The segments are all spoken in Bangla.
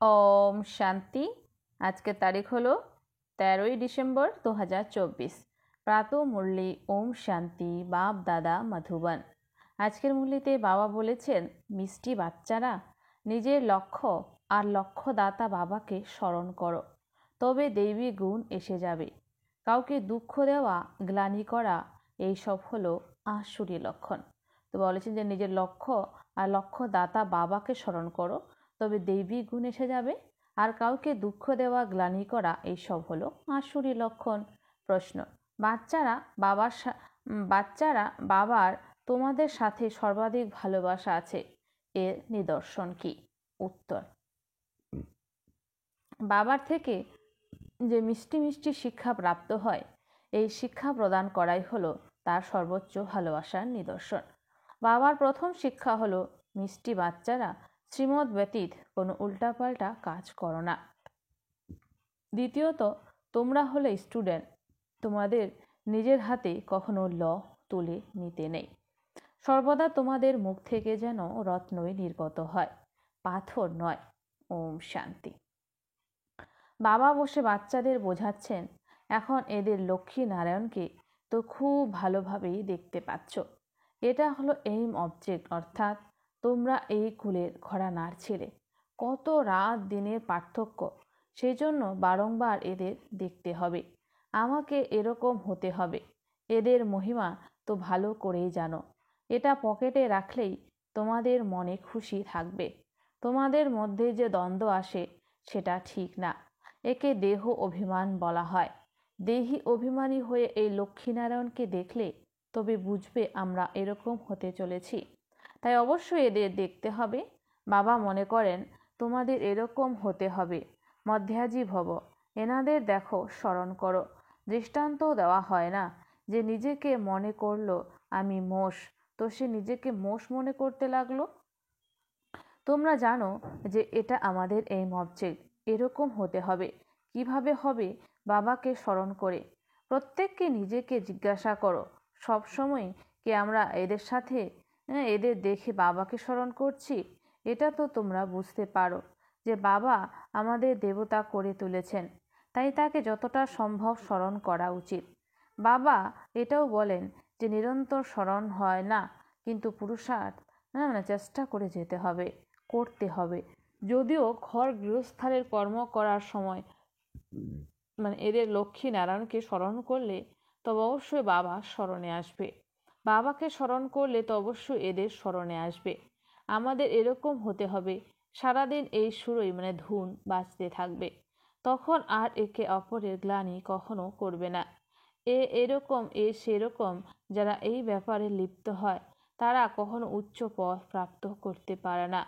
ওম শান্তি। আজকের তারিখ হলো 13ই ডিসেম্বর 2024। প্রাত মুরলি ওম শান্তি বাপ দাদা মধুবন। আজকের মুরলিতে বাবা বলেছেন, মিষ্টি বাচ্চারা, নিজের লক্ষ্য আর লক্ষ্যদাতা বাবাকে স্মরণ করো, তবে দৈবী গুণ এসে যাবে। কাউকে দুঃখ দেওয়া, গ্লানি করা, এইসব হলো আসুরি লক্ষণ। তো বলেছেন যে নিজের লক্ষ্য আর লক্ষ্যদাতা বাবাকে স্মরণ করো, তবে দৈবিক গুণ এসে যাবে। আর কাউকে দুঃখ দেওয়া, গ্লানি করা, এইসব হলো আসুরি লক্ষণ। প্রশ্ন, বাচ্চারা বাবার তোমাদের সাথে সর্বাধিক ভালোবাসা আছে, এর নিদর্শন কি? উত্তর, বাবার থেকে যে মিষ্টি মিষ্টি শিক্ষা প্রাপ্ত হয়, এই শিক্ষা প্রদান করাই হলো তার সর্বোচ্চ ভালোবাসার নিদর্শন। বাবার প্রথম শিক্ষা হলো, মিষ্টি বাচ্চারা, শ্রীমদ ব্যতীত কোনো উল্টাপাল্টা কাজ করো না। দ্বিতীয়ত, তোমরা হলে স্টুডেন্ট, তোমাদের নিজের হাতে কখনো ল তুলে নিতে নেই। সর্বদা তোমাদের মুখ থেকে যেন রত্নই নির্গত হয়, পাথর নয়। ওম শান্তি। বাবা বসে বাচ্চাদের বোঝাচ্ছেন, এখন এদের লক্ষ্মী নারায়ণকে তো খুব ভালোভাবেই দেখতে পাচ্ছ। এটা হলো এইম অবজেক্ট, অর্থাৎ তোমরা এই কুলের ঘরানার ছেলে। কত রাত দিনের পার্থক্য, সেই জন্য বারংবার এদের দেখতে হবে। আমাকে এরকম হতে হবে। এদের মহিমা তো ভালো করেই জানো। এটা পকেটে রাখলেই তোমাদের মনে খুশি থাকবে। তোমাদের মধ্যে যে দ্বন্দ্ব আসে, সেটা ঠিক না। একে দেহ অভিমান বলা হয়। দেহি অভিমানী হয়ে এই লক্ষ্মীনারায়ণকে দেখলে তবে বুঝবে আমরা এরকম হতে চলেছি। তাই অবশ্যই এদের দেখতে হবে। বাবা মনে করেন তোমাদের এরকম হতে হবে। মধ্যাজি ভব, এনাদের দেখো, স্মরণ করো। দৃষ্টান্তও দেওয়া হয় না যে নিজেকে মনে করলো আমি মোষ, তো সে নিজেকে মোষ মনে করতে লাগলো। তোমরা জানো যে এটা আমাদের এই অবজেক্ট, এরকম হতে হবে। কিভাবে হবে? বাবাকে স্মরণ করে। প্রত্যেককে নিজেকে জিজ্ঞাসা করো, সবসময় কি আমরা এদের সাথে এদের দেখে বাবাকে স্মরণ করছি? এটা তো তোমরা বুঝতে পারো যে বাবা আমাদের দেবতা করে তুলেছেন, তাই তাকে যতটা সম্ভব স্মরণ করা উচিত। বাবা এটাও বলেন যে নিরন্তর স্মরণ হয় না, কিন্তু পুরুষার্থ চেষ্টা করে যেতে হবে, করতে হবে। যদিও ঘর গৃহস্থানের কর্ম করার সময় এদের লক্ষ্মী নারায়ণকে স্মরণ করলে তবে অবশ্যই বাবা স্মরণে আসবে। বাবাকে স্মরণ করলে তো অবশ্যই এদের স্মরণে আসবে। আমাদের এরকম হতে হবে, সারাদিন এই সুরই ধুন বাজতে থাকবে। তখন আর একে অপরের গ্লানি কখনো করবে না। এরকম সেরকম যারা এই ব্যাপারে লিপ্ত হয়, তারা কখনো উচ্চ পদ প্রাপ্ত করতে পারে না।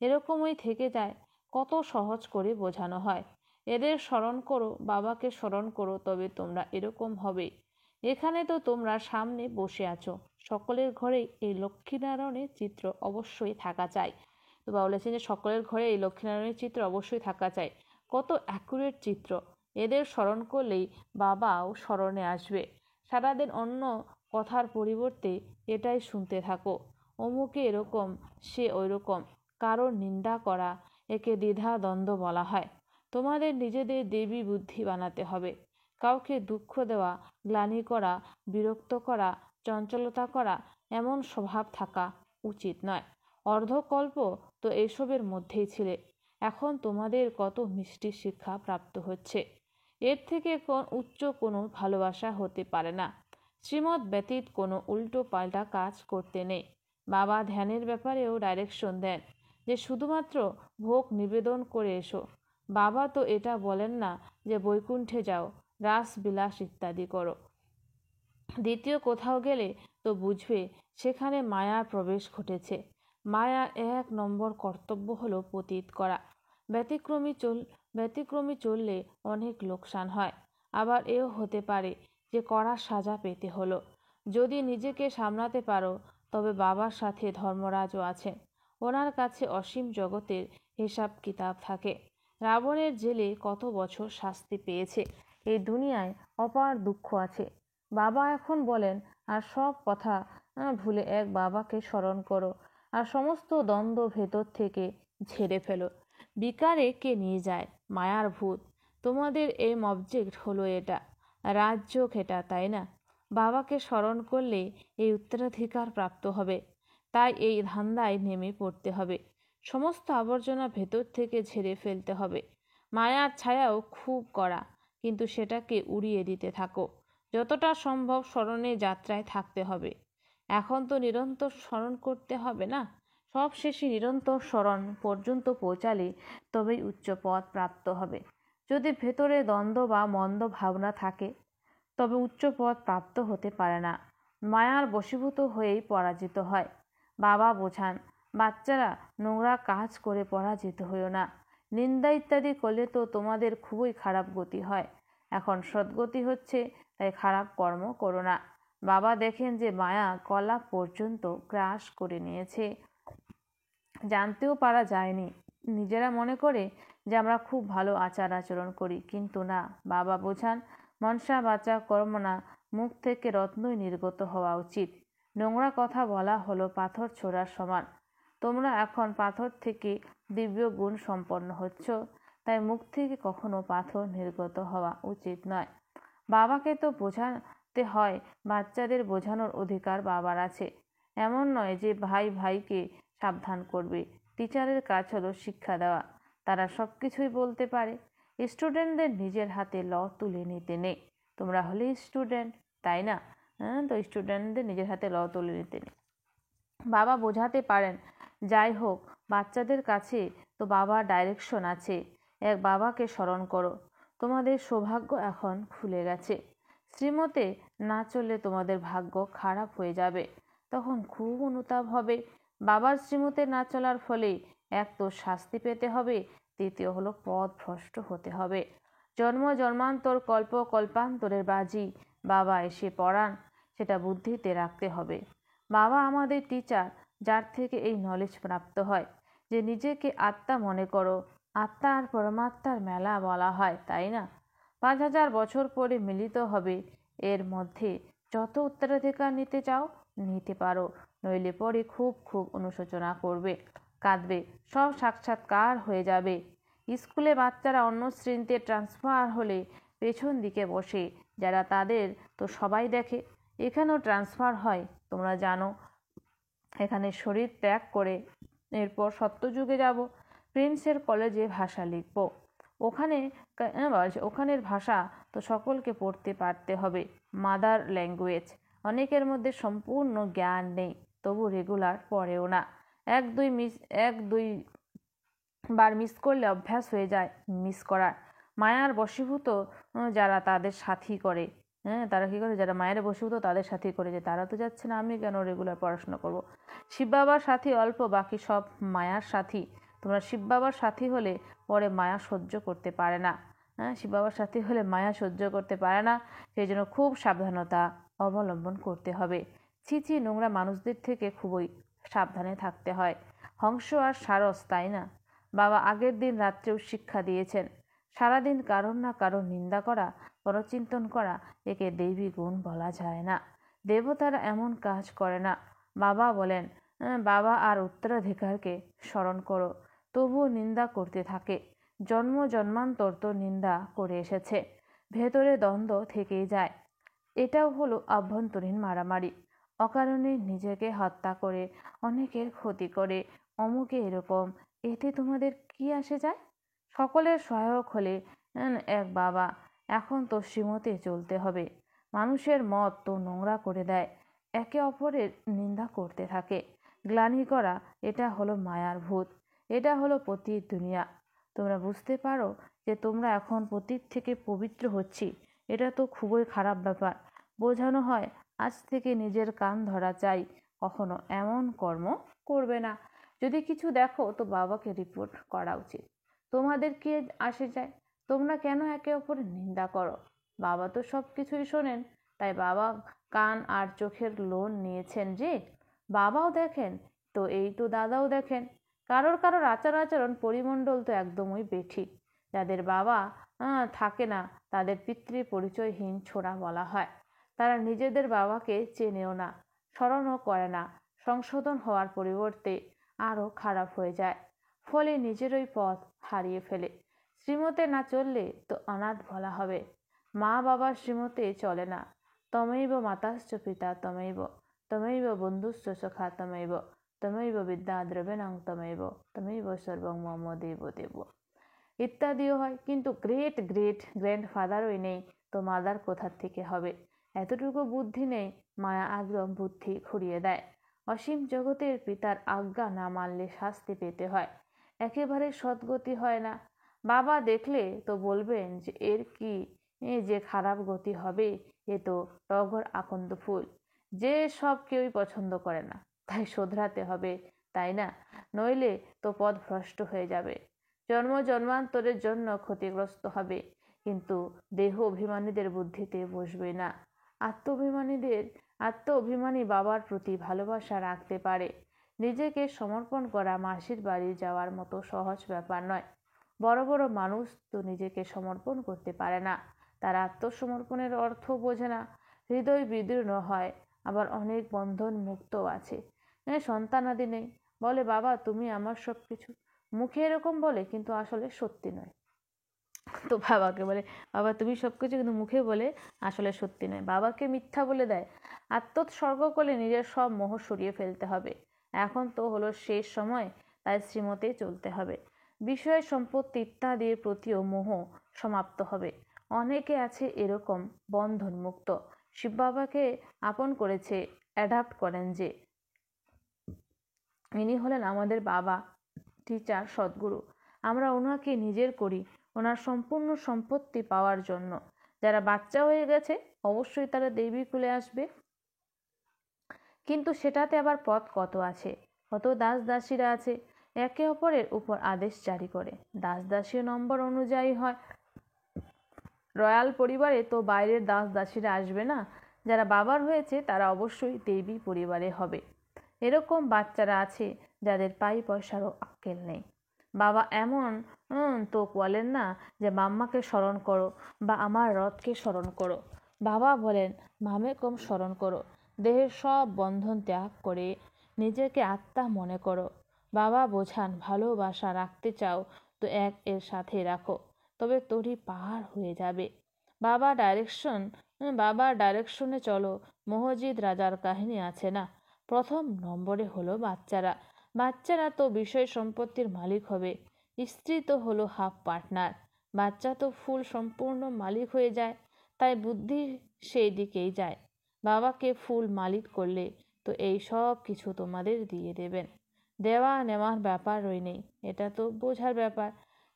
এরকমই থেকে যায়। কত সহজ করে বোঝানো হয়, এদের স্মরণ করো, বাবাকে স্মরণ করো, তবে তোমরা এরকম হবে। এখানে তো তোমরা সামনে বসে আছো, সকলের ঘরেই এই লক্ষ্মীনারায়ণের চিত্র অবশ্যই থাকা চাই। তো বাবা বলেছেন যে সকলের ঘরে এই লক্ষ্মীনারায়ণের চিত্র অবশ্যই থাকা চাই। কত অ্যাকুরেট চিত্র! এদের স্মরণ করলেই বাবাও স্মরণে আসবে। সারাদিন অন্য কথার পরিবর্তে এটাই শুনতে থাকো, অমুকে এরকম, সে ওইরকম। কারোর নিন্দা করা, একে দ্বিধা দ্বন্দ্ব বলা হয়। তোমাদের নিজেদের দেবী বুদ্ধি বানাতে হবে। কাউকে দুঃখ দেওয়া, গ্লানি করা, বিরক্ত করা, চঞ্চলতা করা, এমন স্বভাব থাকা উচিত নয়। অর্ধকল্প তো এসবের মধ্যেই ছিলে। এখন তোমাদের কত মিষ্টি শিক্ষা প্রাপ্ত হচ্ছে। এর থেকে উচ্চ কোনো ভালোবাসা হতে পারে না। শ্রীমদ ব্যতীত কোনো উল্টো পাল্টা কাজ করতে নেই। বাবা ধ্যানের ব্যাপারেও ডাইরেকশন দেন যে শুধুমাত্র ভোগ নিবেদন করে এসো। বাবা তো এটা বলেন না যে বৈকুণ্ঠে যাও, রাস বিলাস ইত্যাদি করো। দ্বিতীয় কোথাও গেলে তো বুঝবে সেখানে মায়ার প্রবেশ ঘটেছে। মায়ার 1 নম্বর কর্তব্য হলো পতিত করা। ব্যতিক্রমী চললে অনেক লোকসান হয়। আবার এও হতে পারে যে কড়া সাজা পেতে হলো। যদি নিজেকে সামলাতে পারো, তবে বাবার সাথে ধর্মরাজও আছেন। ওনার কাছে অসীম জগতের হিসাব কিতাব থাকে। রাবণের জেলে কত বছর শাস্তি পেয়েছে। এই দুনিয়ায় অপার দুঃখ আছে। বাবা এখন বলেন, আর সব কথা ভুলে এক বাবাকে স্মরণ করো, আর সমস্ত দ্বন্দ্ব ভেতর থেকে ঝেড়ে ফেলো। বিকারে কে নিয়ে যায়? মায়ার ভূত। তোমাদের এম অবজেক্ট হলো এটা, রাজযোগ এটা, তাই না? বাবাকে স্মরণ করলে এই উত্তরাধিকার প্রাপ্ত হবে। তাই এই ধান্দায় নেমে পড়তে হবে। সমস্ত আবর্জনা ভেতর থেকে ঝেড়ে ফেলতে হবে। মায়ার ছায়াও খুব কড়া, কিন্তু সেটাকে উড়িয়ে দিতে থাকো। যতটা সম্ভব স্মরণে যাত্রায় থাকতে হবে। এখন তো নিরন্তর স্মরণ করতে হবে না? সব শেষে নিরন্তর স্মরণ পর্যন্ত পৌঁছালে তবেই উচ্চ পদ প্রাপ্ত হবে। যদি ভেতরে দ্বন্দ্ব বা মন্দ ভাবনা থাকে তবে উচ্চ পদ প্রাপ্ত হতে পারে না। মায়ার বশীভূত হয়েই পরাজিত হয়। বাবা বোঝান, বাচ্চারা, নোংরা কাজ করে পরাজিত হইও না। নিন্দা ইত্যাদি করলে তো তোমাদের খুবই খারাপ গতি হয়। এখন সদ্গতি হচ্ছে, তাই খারাপ কর্ম করো না। বাবা দেখেন যে মায়া গলা পর্যন্ত গ্রাস করে নিয়েছে, জানতেও পারা যায়নি। নিজেরা মনে করে যে আমরা খুব ভালো আচার আচরণ করি, কিন্তু না। বাবা বোঝান, মনসা বাচা কর্মণা, মুখ থেকে রত্নই নির্গত হওয়া উচিত। নোংরা কথা বলা হলো পাথর ছোড়ার সমান। তোমরা এখন পাথর থেকে দিব্য গুণ সম্পন্ন হচ্ছ, তাই মুখ থেকে কখনো পাথর নির্গত হওয়া উচিত নয়। বাবাকে তো বোঝাতে হয়, বাচ্চাদের বোঝানোর অধিকার বাবার আছে। এমন নয় যে ভাই ভাইকে সাবধান করবে। টিচারের কাজ হলো শিক্ষা দেওয়া। তারা সব কিছুই বলতে পারে। স্টুডেন্টদের নিজের হাতে ল তুলে নিতে নেই। তোমরা হলে স্টুডেন্ট, তাই না? তো স্টুডেন্টদের নিজের হাতে ল তুলে নিতে নেই। বাবা বোঝাতে পারেন। যাই হোক, বাচ্চাদের কাছে তো বাবার ডাইরেকশন আছে। এক বাবাকে স্মরণ করো। তোমাদের সৌভাগ্য এখন খুলে গেছে। শ্রীমতে না চললে তোমাদের ভাগ্য খারাপ হয়ে যাবে। তখন খুব অনুতাপ হবে। বাবার শ্রীমতে না চলার ফলে এক তো শাস্তি পেতে হবে, দ্বিতীয় হলো পথ ভ্রষ্ট হতে হবে। জন্ম জন্মান্তর কল্প কল্পান্তরের বাজি বাবা এসে পড়ান, সেটা বুদ্ধিতে রাখতে হবে। বাবা আমাদের টিচার, যার থেকে এই নলেজ প্রাপ্ত হয় যে নিজেকে আত্মা মনে করো। আত্মা আর পরমাত্মার মেলা বলা হয়, তাই না? 5000 বছর পরে মিলিত হবে। এর মধ্যে যত উত্তরাধিকার নিতে চাও নিতে পারো, নইলে পরে খুব খুব অনুশোচনা করবে, কাঁদবে, সব সাক্ষাৎকার হয়ে যাবে। স্কুলে বাচ্চারা অন্য শ্রেণীতে ট্রান্সফার হলে পেছন দিকে বসে, যারা তাদের তো সবাই দেখে। এখানেও ট্রান্সফার হয়, তোমরা জানো। এখানে শরীর ত্যাগ করে এরপর সত্যযুগে যাব, প্রিন্সের কলেজে ভাষা লিখব। ওখানের ভাষা তো সকলকে পড়তে পারতে হবে, মাদার ল্যাঙ্গুয়েজ। অনেকের মধ্যে সম্পূর্ণ জ্ঞান নেই, তবু রেগুলার পড়েও না। এক দুই বার মিস করলে অভ্যাস হয়ে যায় মিস করার। মায়ার বশীভূত যারা তাদের সাথী করে, তারা কী করে? যারা মায়ের বশীভূত তাদের সাথী করে, যে তারা তো যাচ্ছে না, আমি কেন রেগুলার পড়াশোনা করব। শিব বাবার সাথী অল্প, বাকি সব মায়ার সাথী। তোমরা শিব বাবার সাথী হলে পরে মায়া সহ্য করতে পারে না। শিব বাবার সাথী হলে মায়া সহ্য করতে পারে না, সেই জন্য খুব সাবধানতা অবলম্বন করতে হবে। ছিচি, নোংরা মানুষদের থেকে খুবই সাবধানে থাকতে হয়। হংস আর সারস, তাই না? বাবা আগের দিন রাত্রেও শিক্ষা দিয়েছেন, সারাদিন কারোর না কারোর নিন্দা করা, পরচিন্তন করা, একে দৈবী গুণ বলা যায় না। দেবতারা এমন কাজ করে না। বাবা বলেন, বাবা আর উত্তরাধিকারকে স্মরণ করো। তবুও নিন্দা করতে থাকে। জন্ম জন্মান্তর তো নিন্দা করে এসেছে, ভেতরে দ্বন্দ্ব থেকেই যায়। এটাও হলো আভ্যন্তরীণ মারামারি। অকারণে নিজেকে হত্যা করে অনেকের ক্ষতি করে, অমুকে এরকম, এতে তোমাদের কি আসে যায়? সকলের সহায়ক হলে এক বাবা। এখন তো শ্রীমতে চলতে হবে। মানুষের মত তো নোংরা করে দেয়, একে অপরের নিন্দা করতে থাকে, গ্লানি করা, এটা হলো মায়ার ভূত। এটা হলো পতির দুনিয়া। তোমরা বুঝতে পারো যে তোমরা এখন পতির থেকে পবিত্র হচ্ছি, এটা তো খুবই খারাপ ব্যাপার। বোঝানো হয়, আজ থেকে নিজের কান ধরা চাই, কখনো এমন কর্ম করবে না। যদি কিছু দেখো তো বাবাকে রিপোর্ট করা উচিত। তোমাদের কি আসে যায়? তোমরা কেন একে অপরের নিন্দা করো? বাবা তো সব কিছুই শোনেন, তাই বাবা কান আর চোখের লোন নিয়েছেন যে। বাবাও দেখেন, তো এই তো দাদাও দেখেন। কারোর কারোর আচার আচরণ পরিমণ্ডল তো একদমই বেঠিক। যাদের বাবা থাকে না তাদের পিতৃ পরিচয়হীন ছোড়া বলা হয়। তারা নিজেদের বাবাকে চেনেও না, স্মরণও করে না। সংশোধন হওয়ার পরিবর্তে আরও খারাপ হয়ে যায়, ফলে নিজেরই পথ হারিয়ে ফেলে। শ্রীমতে না চললে তো অনাথ বলা হবে। মা বাবার শ্রীমতে চলে না। তমৈব মাতাশ্চ পিতা তমৈব, তমৈব বন্ধুশ্চ সখা তমৈব, তমৈব বিদ্যা দ্রবেণং তমৈব, তমৈব সর্বং মম দেব দেব ইত্যাদিও হয়। কিন্তু গ্র্যান্ডফাদারই নেই তো মাদার কোথার থেকে হবে? এতটুকু বুদ্ধি নেই। মায়া একদম বুদ্ধি ঘুরিয়ে দেয়। অসীম জগতের পিতার আজ্ঞা না মানলে শাস্তি পেতে হয়। একেবারে সদ্গতি হয় না। বাবা দেখলে তো বলবেন যে এর কি যে খারাপ গতি হবে, এ তো টগর আকন্দ ফুল, যে সব কেউই পছন্দ করে না, তাই শোধরাতে হবে, তাই না? নইলে তো পথ ভ্রষ্ট হয়ে যাবে, জন্ম জন্মান্তরের জন্য ক্ষতিগ্রস্ত হবে। কিন্তু দেহ অভিমানীদের বুদ্ধিতে বসবে না। আত্ম অভিমানী বাবার প্রতি ভালোবাসা রাখতে পারে। নিজেকে সমর্পণ করা মাসির বাড়ি যাওয়ার মতো সহজ ব্যাপার নয়। বড় বড় মানুষ তো নিজেকে সমর্পণ করতে পারে না। তারা আত্মসমর্পণের অর্থ বোঝে না। হৃদয় বিদীর্ণ হয়। আবার অনেক বন্ধন মুক্তও আছে। সন্তানাদি নেই, বলে বাবা তুমি আমার সব কিছু। মুখে এরকম বলে, কিন্তু আসলে সত্যি নয়। তো বাবাকে বলে বাবা তুমি সব কিছু, কিন্তু মুখে বলে আসলে সত্যি নয়। বাবাকে মিথ্যা বলে দেয়। আত্মোৎসর্গ করলে নিজের সব মোহ সরিয়ে ফেলতে হবে। এখন তো হলো শেষ সময়, তাই শ্রীমতে চলতে হবে। বিষয় সম্পত্তি ইত্যাদির প্রতিও মোহ সমাপ্ত হবে। অনেকে আছে এরকম বন্ধন মুক্ত। শিব বাবাকে আপন করেছে, অ্যাডাপ্ট করেন যে। ইনি হলেন আমাদের বাবা, টিচার, সদ্গুরু। আমরা ওনাকে নিজের করি ওনার সম্পূর্ণ সম্পত্তি পাওয়ার জন্য। যারা বাচ্চা হয়ে গেছে অবশ্যই তারা দেবী কুলে আসবে, কিন্তু সেটাতে আবার পথ কত আছে, কত দাস দাসীরা আছে, একে অপরের উপর আদেশ জারি করে। দাস দাসী নম্বর অনুযায়ী হয়। রয়্যাল পরিবারে তো বাইরের দাস দাসীরা আসবে না। যারা বাবার হয়েছে তারা অবশ্যই দেবী পরিবারে হবে। এরকম বাচ্চারা আছে যাদের পাই পয়সারও আক্কেল নেই। বাবা এমন তো বলেন না যে মাম্মাকে স্মরণ করো বা আমার রথকে স্মরণ করো। বাবা বলেন মামে কম স্মরণ করো। দেহের সব বন্ধন ত্যাগ করে নিজেকে আত্মা মনে করো। বাবা বোঝান ভালোবাসা রাখতে চাও তো এক এর সাথে রাখো, তবে তরি পার হয়ে যাবে। বাবার ডাইরেকশনে চলো। মহজিদ রাজার কাহিনী আছে না? প্রথম নম্বরে হলো বাচ্চারা তো বিষয় সম্পত্তির মালিক হবে। স্ত্রী তো হলো হাফ পার্টনার। বাচ্চা তো ফুল সম্পূর্ণ মালিক হয়ে যায়, তাই বুদ্ধি সেই দিকেই যায়। বাবাকে ফুল মালিক করলে তো এই সব কিছু তোমাদের দিয়ে দেবেন। দেওয়া নেওয়ার ব্যাপারই নেই, এটা তো বোঝার ব্যাপার।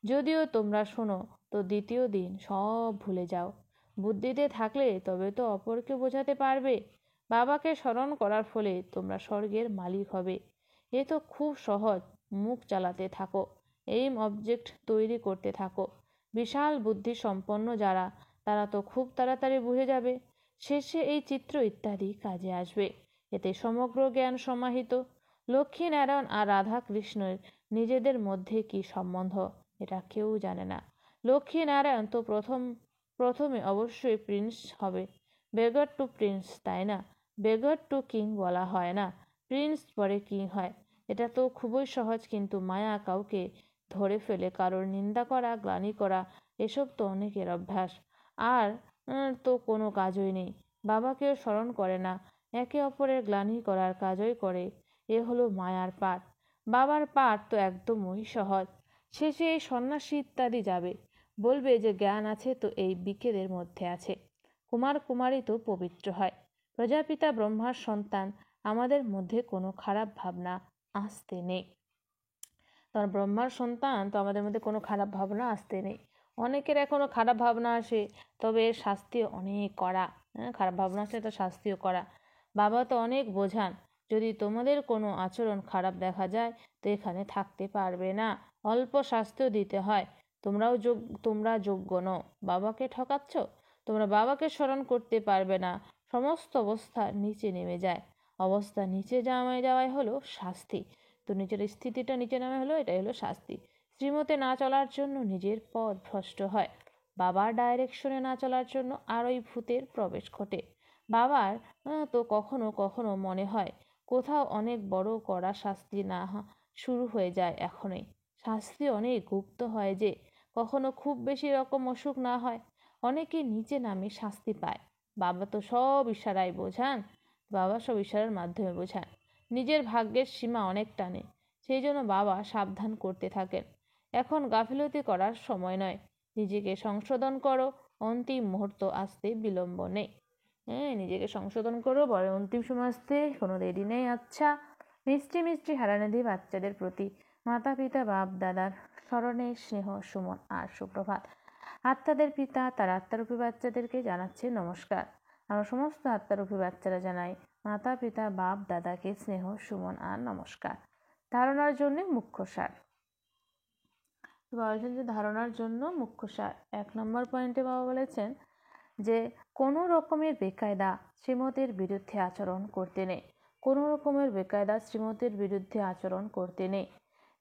যদিও তোমরা শোনো তো দ্বিতীয় দিন সব ভুলে যাও। বুদ্ধিতে থাকলে তবে তো অপরকে বোঝাতে পারবে। বাবাকে স্মরণ করার ফলে তোমরা স্বর্গের মালিক হবে। এ তো খুব সহজ। মুখ চালাতে থাকো, এইম অবজেক্ট তৈরি করতে থাকো। বিশাল বুদ্ধি সম্পন্ন যারা, তারা তো খুব তাড়াতাড়ি বুঝে যাবে। শেষে এই চিত্র ইত্যাদি কাজে আসবে। এতে সমগ্র জ্ঞান সমাহিত। লক্ষ্মীনারায়ণ আর রাধা কৃষ্ণের নিজেদের মধ্যে কি সম্বন্ধ এটা কেউ জানে না। লক্ষ্মীনারায়ণ তো প্রথমে অবশ্যই প্রিন্স হবে। বেগার টু প্রিন্স, তাই না? বেগার টু কিং বলা হয় না, প্রিন্স পরে কিং হয়। এটা তো খুবই সহজ, কিন্তু মায়া কাউকে ধরে ফেলে কারোর নিন্দা করা, গ্লানি করা, এসব তো অনেকের অভ্যাস। আর তো কোনো কাজই নেই। বাবাকেও স্মরণ করে না, একে অপরের গ্লানি করার কাজই করে। এ হলো মায়ার পাঠ। বাবার পাঠ তো একদমই সহজ। শেষে এই সন্ন্যাসী ইত্যাদি যাবে, বলবে যে জ্ঞান আছে তো এই বিকেদের মধ্যে আছে। কুমার কুমারী তো পবিত্র হয়। প্রজাপিতা ব্রহ্মার সন্তান, আমাদের মধ্যে কোনো খারাপ ভাবনা আসতে নেই। তার ব্রহ্মার সন্তান তো আমাদের মধ্যে কোনো খারাপ ভাবনা আসতে নেই। অনেকের এখনো খারাপ ভাবনা আসে, তবে এর শাস্তি অনেক কড়া। খারাপ ভাবনা আসলে তার শাস্তিও কড়া। বাবা তো অনেক বোঝান, যদি তোমাদের কোনো আচরণ খারাপ দেখা যায় তো এখানে থাকতে পারবে না, অল্প শাস্তিও দিতে হয়। তোমরা যোগ্য নও, বাবাকে ঠকাচ্ছ। তোমরা বাবাকে স্মরণ করতে পারবে না, সমস্ত অবস্থা নিচে নেমে যায়। অবস্থা নিচে যাওয়াই হলো শাস্তি। তো নিজের স্থিতিটা নিচে নামে হলো, এটাই হলো শাস্তি। শ্রীমতে না চলার জন্য নিজের পথ ভ্রষ্ট হয়। বাবার ডাইরেকশনে না চলার জন্য আরই ভূতের প্রবেশ ঘটে। বাবার তো কখনো কখনো মনে হয় কোথাও অনেক বড় কড়া শাস্তি না শুরু হয়ে যায় এখনই। শাস্তি অনেক গুপ্ত হয় যে কখনো খুব বেশি রকম অসুখ না হয়, অনেকে নিচে নামে শাস্তি পায়। বাবা তো সব ইশারায় বোঝান, বাবা সব ইশারার মাধ্যমে বোঝান। নিজের ভাগ্যের সীমা অনেক টানে, সেই জন্য বাবা সাবধান করতে থাকেন। এখন গাফিলতি করার সময় নয়, নিজেকে সংশোধন করো, অন্তিম মুহূর্ত আসতে বিলম্ব নেই। হ্যাঁ, নিজেকে সংশোধন করো, বড় অন্তিম সময় আসতে কোনো দেরি নেই। আচ্ছা, মিষ্টি মিষ্টি হারানিধি বাচ্চাদের প্রতি মাতা পিতা বাপ দাদার স্মরণে স্নেহ সুমন আর সুপ্রভাত। আত্মাদের পিতা তার আত্মারূপী বাচ্চাদেরকে জানাচ্ছে নমস্কার। আমরা সমস্ত আত্মারূপী বাচ্চারা জানাই মাতা পিতা বাপ দাদাকে স্নেহ সুমন আর নমস্কার। ধারণার জন্য মুখ্য সার। বলেছেন যে ধারণার জন্য মুখ্য সার 1 নম্বর পয়েন্টে বাবা বলেছেন যে কোনো রকমের বেকায়দা শ্রীমতের বিরুদ্ধে আচরণ করতে নেই। কোনো রকমের বেকায়দা শ্রীমতের বিরুদ্ধে আচরণ করতে নেই।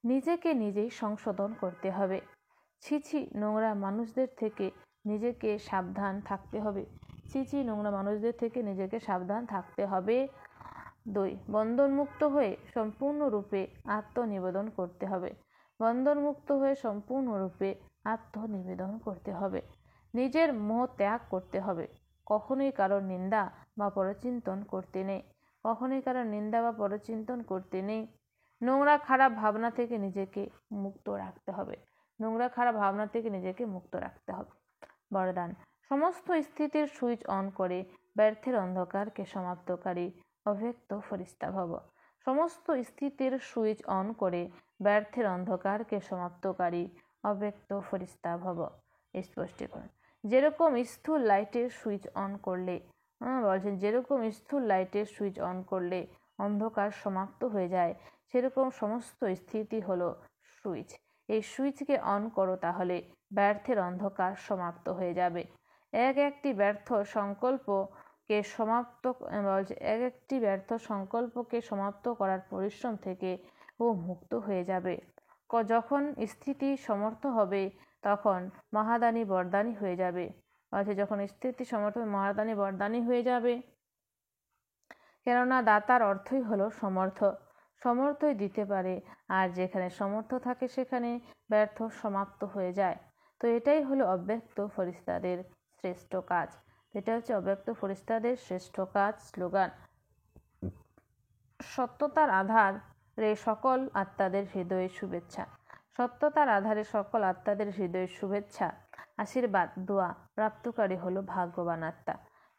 নিজেকে নিজেই সংশোধন করতে হবে। ছিছি নোংরা মানুষদের থেকে নিজেকে সাবধান থাকতে হবে। ছিছি নোংরা মানুষদের থেকে নিজেকে সাবধান থাকতে হবে। 2. বন্ধনমুক্ত হয়ে সম্পূর্ণরূপে আত্মনিবেদন করতে হবে। বন্ধনমুক্ত হয়ে সম্পূর্ণরূপে আত্মনিবেদন করতে হবে। নিজের মোহ ত্যাগ করতে হবে। কখনোই কারোর নিন্দা বা পরচিন্তন করতে নেই। কখনোই কারোর নিন্দা বা পরচিন্তন করতে নেই। নোংরা খারাপ ভাবনা থেকে নিজেকে মুক্ত রাখতে হবে। নোংরা খারাপ ভাবনা থেকে নিজেকে মুক্ত রাখতে হবে। বরদান: সমস্ত স্থিতির সুইচ অন করে ব্যর্থের অন্ধকারকে সমাপ্তকারী অব্যক্ত ফেরেশতা ভব। সমস্ত স্থিতির সুইচ অন করে ব্যর্থের অন্ধকারকে সমাপ্তকারী অব্যক্ত ফেরেশতা ভব। স্পষ্টীকরণ: যেরকম স্থূল লাইটের সুইচ অন করলে বলছেন যেরকম স্থূল লাইটের সুইচ অন করলে অন্ধকার সমাপ্ত হয়ে যায়, সেরকম সমস্ত স্থিতি হলো সুইচ। এই সুইচকে অন করো, তাহলে ব্যর্থের অন্ধকার সমাপ্ত হয়ে যাবে। একটি ব্যর্থ সংকল্পকে সমাপ্ত করার পরিশ্রম থেকে ও মুক্ত হয়ে যাবে। যখন স্থিতি সমর্থ হবে তখন মহাদানী বরদানী হয়ে যাবে। যখন স্থিতি সমর্থ মহাদানী বরদানী হয়ে যাবে, কেননা দাতার অর্থই হলো সমর্থ। সমর্থই দিতে পারে, আর যেখানে সমর্থ থাকে সেখানে ব্যর্থ সমাপ্ত হয়ে যায়। তো এটাই হলো অব্যক্ত ফেরেশতাদের শ্রেষ্ঠ কাজ। এটা হচ্ছে অব্যক্ত ফেরেশতাদের শ্রেষ্ঠ কাজ। স্লোগান: সত্যতার আধারে সকল আত্মাদের হৃদয়ে শুভেচ্ছা। সত্যতার আধারে সকল আত্মাদের হৃদয়ে শুভেচ্ছা, আশীর্বাদ, দোয়া প্রাপ্তকারী হলো ভাগ্যবান আত্মা।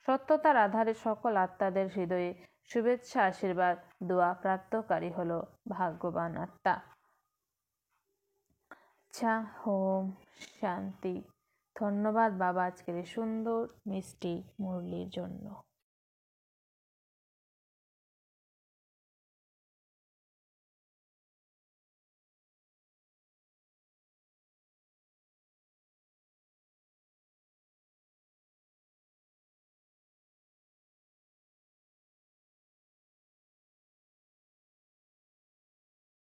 সত্যতার আধারে সকল আত্মাদের হৃদয়ে শুভেচ্ছা, আশীর্বাদ, দোয়া প্রাপ্তকারী হলো ভাগ্যবান আত্মা। আচ্ছা, হোম শান্তি। ধন্যবাদ বাবা আজকের এই সুন্দর মিষ্টি মুরলির জন্য।